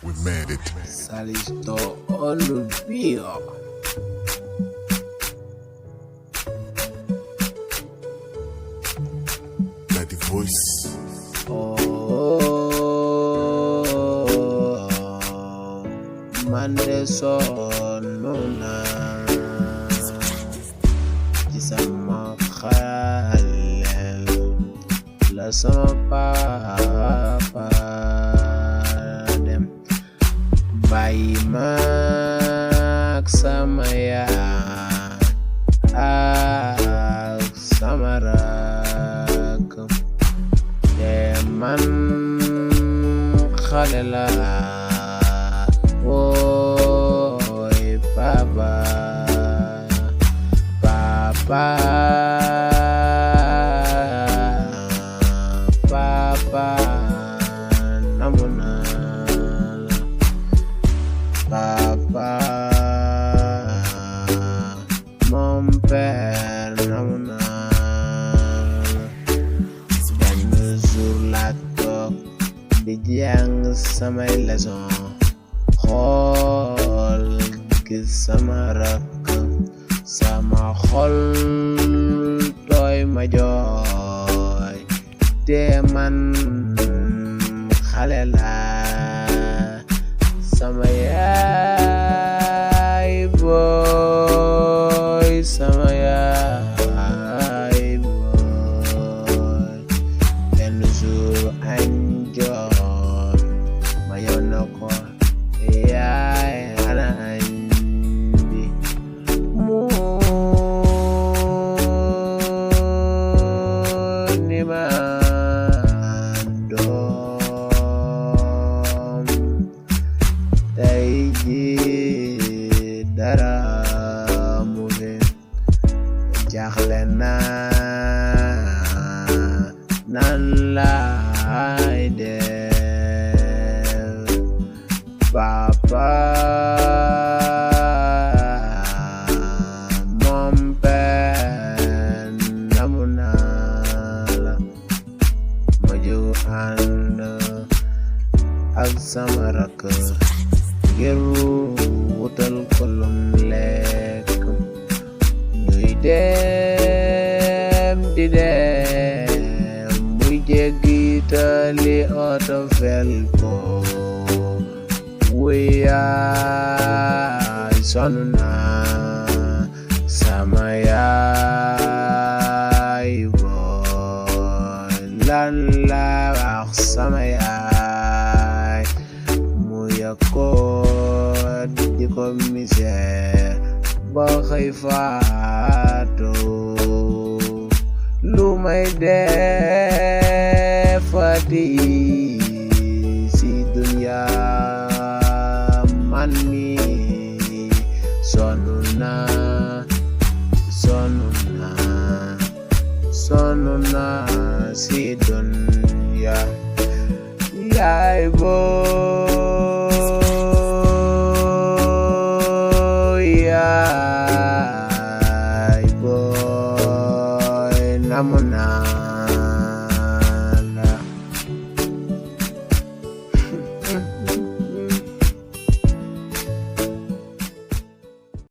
We made it. Salisto Olubio. Daddy voice. Oh, Mande sonuna. Jisama khalel. La sama papa. Bayi mag sama yaay ak sama rakk te man xale laa wooy papa namu naa Papa, mon père namu naa benn jour laa toog di jàng samay leçon xool gis sama rakk sama xol tooy ma jooy te man xale laa sama yaay booy sama yaay booy benn jour añ jot ma yónnee ko yaay ana añ bi mu ni ma tey jii dara mu ne jaaxle naa nan laay def papa mon père namu naa la ma jóg ànd ak sama rakk ngir wutal ko lum lekk ñuy dem di dem muy jéggi tali oto fel ko wuy yaay sonn naa sama yaay booy lan la wax sama yaay mu yako di ko misère ba xëy faatu lu may defati si dunya man mi sonn naa si dunya yaay yaay booy namu naa